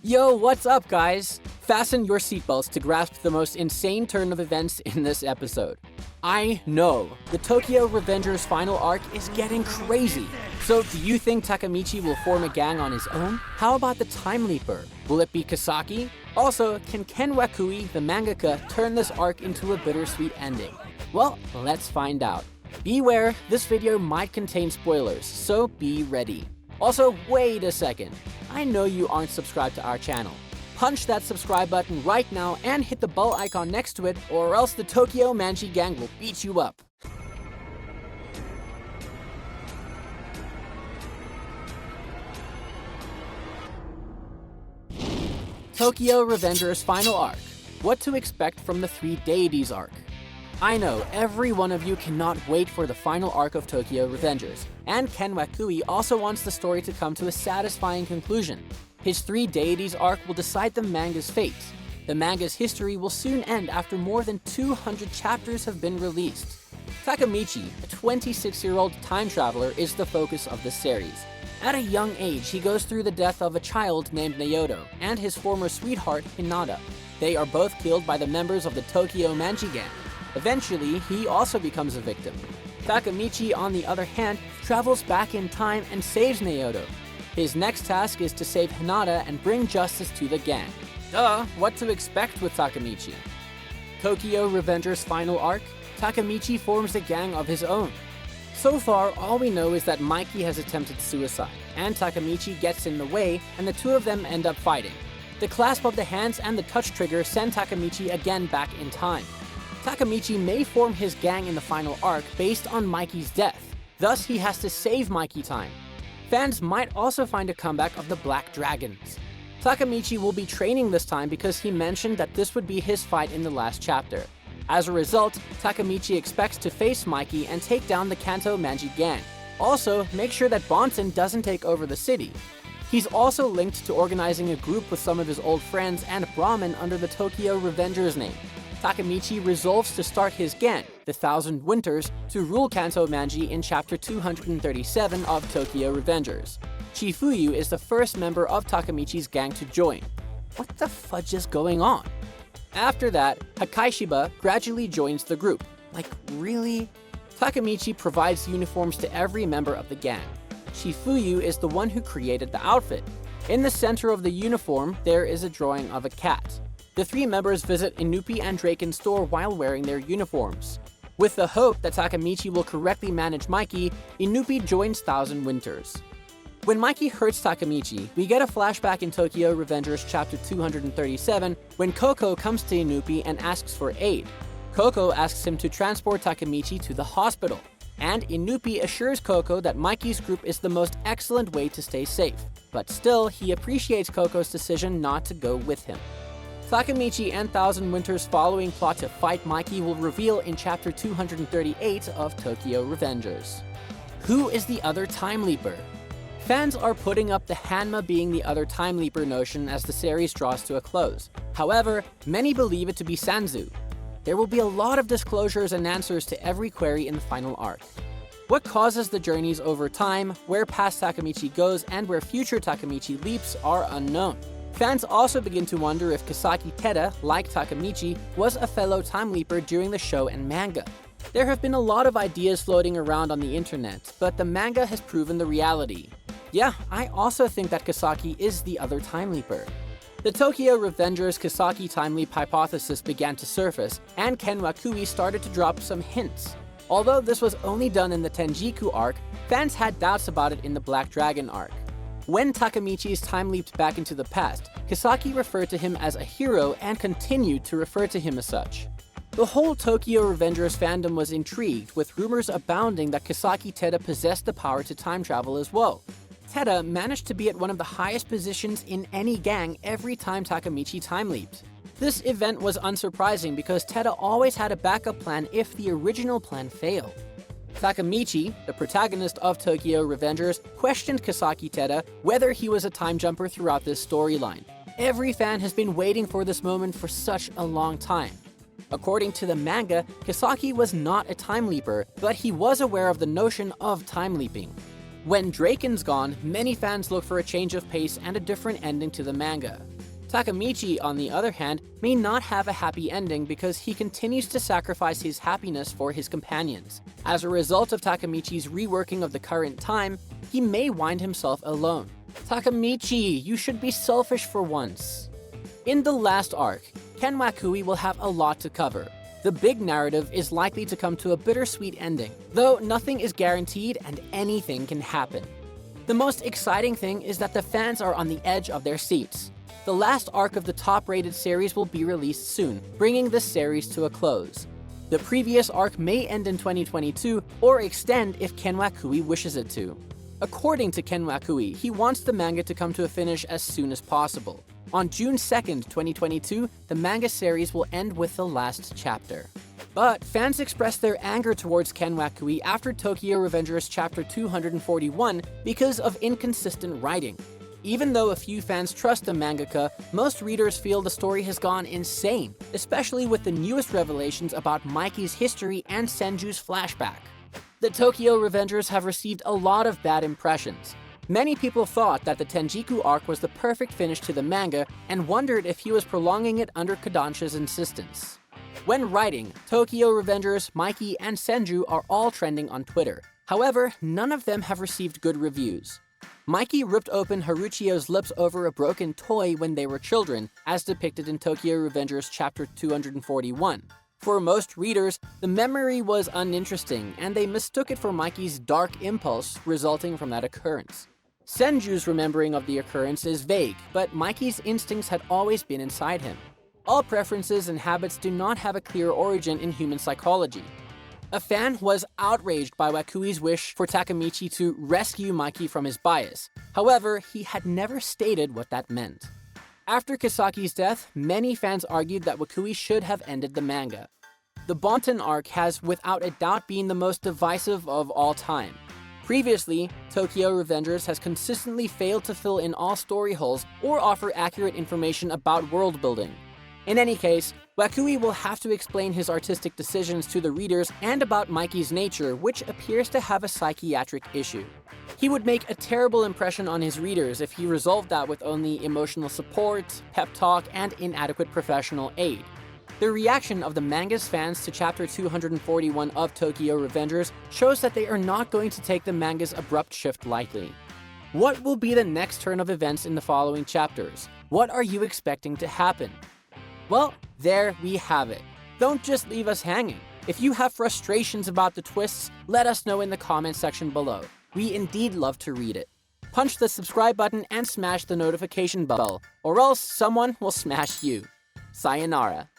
Yo, what's up, guys? Fasten your seatbelts to grasp the most insane turn of events in this episode. I know, the Tokyo Revengers final arc is getting crazy. So, do you think Takemichi will form a gang on his own? How about the Time Leaper? Will it be Kisaki? Also, can Ken Wakui, the mangaka, turn this arc into a bittersweet ending? Well, let's find out. Beware, this video might contain spoilers, so be ready. Also, wait a second. I know you aren't subscribed to our channel. Punch that subscribe button right now and hit the bell icon next to it, or else the Tokyo Manji gang will beat you up. Tokyo Revengers final arc. What to expect from the Three Deities arc. I know, every one of you cannot wait for the final arc of Tokyo Revengers, and Ken Wakui also wants the story to come to a satisfying conclusion. His Three Deities arc will decide the manga's fate. The manga's history will soon end after more than 200 chapters have been released. Takemichi, a 26-year-old time traveler, is the focus of the series. At a young age, he goes through the death of a child named Naoto and his former sweetheart, Hinata. They are both killed by the members of the Tokyo Manji gang. Eventually, he also becomes a victim. Takemichi, on the other hand, travels back in time and saves Naoto. His next task is to save Hinata and bring justice to the gang. Duh, what to expect with Takemichi? Tokyo Revengers final arc, Takemichi forms a gang of his own. So far, all we know is that Mikey has attempted suicide, and Takemichi gets in the way, and the two of them end up fighting. The clasp of the hands and the touch trigger send Takemichi again back in time. Takemichi may form his gang in the final arc based on Mikey's death, thus he has to save Mikey time. Fans might also find a comeback of the Black Dragons. Takemichi will be training this time because he mentioned that this would be his fight in the last chapter. As a result, Takemichi expects to face Mikey and take down the Kanto Manji gang. Also, make sure that Bonten doesn't take over the city. He's also linked to organizing a group with some of his old friends and Brahmin under the Tokyo Revengers name. Takemichi resolves to start his gang, the Thousand Winters, to rule Kanto Manji in chapter 237 of Tokyo Revengers. Chifuyu is the first member of Takemichi's gang to join. What the fudge is going on? After that, Hakaishiba gradually joins the group. Like, really? Takemichi provides uniforms to every member of the gang. Chifuyu is the one who created the outfit. In the center of the uniform, there is a drawing of a cat. The three members visit Inupi and Draken's store while wearing their uniforms. With the hope that Takemichi will correctly manage Mikey, Inupi joins Thousand Winters. When Mikey hurts Takemichi, we get a flashback in Tokyo Revengers chapter 237 when Koko comes to Inupi and asks for aid. Koko asks him to transport Takemichi to the hospital, and Inupi assures Koko that Mikey's group is the most excellent way to stay safe. But still, he appreciates Koko's decision not to go with him. Takemichi and Thousand Winters' following plot to fight Mikey will reveal in chapter 238 of Tokyo Revengers. Who is the other Time Leaper? Fans are putting up the Hanma being the other Time Leaper notion as the series draws to a close. However, many believe it to be Sanzu. There will be a lot of disclosures and answers to every query in the final arc. What causes the journeys over time, where past Takemichi goes, and where future Takemichi leaps are unknown. Fans also begin to wonder if Kisaki Teda, like Takemichi, was a fellow Time Leaper during the show and manga. There have been a lot of ideas floating around on the internet, but the manga has proven the reality. Yeah, I also think that Kisaki is the other Time Leaper. The Tokyo Revengers Kisaki Time Leap hypothesis began to surface, and Ken Wakui started to drop some hints. Although this was only done in the Tenjiku arc, fans had doubts about it in the Black Dragon arc. When Takemichi's time leaped back into the past, Kisaki referred to him as a hero and continued to refer to him as such. The whole Tokyo Revengers fandom was intrigued, with rumors abounding that Kisaki Teda possessed the power to time travel as well. Teda managed to be at one of the highest positions in any gang every time Takemichi time leaped. This event was unsurprising because Teda always had a backup plan if the original plan failed. Takemichi, the protagonist of Tokyo Revengers, questioned Kisaki Teda whether he was a time jumper throughout this storyline. Every fan has been waiting for this moment for such a long time. According to the manga, Kisaki was not a time leaper, but he was aware of the notion of time leaping. When Draken's gone, many fans look for a change of pace and a different ending to the manga. Takemichi, on the other hand, may not have a happy ending because he continues to sacrifice his happiness for his companions. As a result of Takemichi's reworking of the current time, he may wind himself alone. Takemichi, you should be selfish for once. In the last arc, Ken Wakui will have a lot to cover. The big narrative is likely to come to a bittersweet ending, though nothing is guaranteed and anything can happen. The most exciting thing is that the fans are on the edge of their seats. The last arc of the top-rated series will be released soon, bringing the series to a close. The previous arc may end in 2022 or extend if Ken Wakui wishes it to. According to Ken Wakui, he wants the manga to come to a finish as soon as possible. On June 2nd, 2022, the manga series will end with the last chapter. But fans expressed their anger towards Ken Wakui after Tokyo Revengers Chapter 241 because of inconsistent writing. Even though a few fans trust the mangaka, most readers feel the story has gone insane, especially with the newest revelations about Mikey's history and Senju's flashback. The Tokyo Revengers have received a lot of bad impressions. Many people thought that the Tenjiku arc was the perfect finish to the manga and wondered if he was prolonging it under Kodansha's insistence. When writing, Tokyo Revengers, Mikey, and Senju are all trending on Twitter. However, none of them have received good reviews. Mikey ripped open Haruchio's lips over a broken toy when they were children, as depicted in Tokyo Revengers Chapter 241. For most readers, the memory was uninteresting, and they mistook it for Mikey's dark impulse resulting from that occurrence. Senju's remembering of the occurrence is vague, but Mikey's instincts had always been inside him. All preferences and habits do not have a clear origin in human psychology. A fan was outraged by Wakui's wish for Takemichi to rescue Mikey from his bias. However, he had never stated what that meant. After Kisaki's death, many fans argued that Wakui should have ended the manga. The Bonten arc has without a doubt been the most divisive of all time. Previously, Tokyo Revengers has consistently failed to fill in all story holes or offer accurate information about world building. In any case, Wakui will have to explain his artistic decisions to the readers and about Mikey's nature, which appears to have a psychiatric issue. He would make a terrible impression on his readers if he resolved that with only emotional support, pep talk, and inadequate professional aid. The reaction of the manga's fans to Chapter 241 of Tokyo Revengers shows that they are not going to take the manga's abrupt shift lightly. What will be the next turn of events in the following chapters? What are you expecting to happen? Well, there we have it. Don't just leave us hanging. If you have frustrations about the twists, let us know in the comment section below. We indeed love to read it. Punch the subscribe button and smash the notification bell, or else someone will smash you. Sayonara.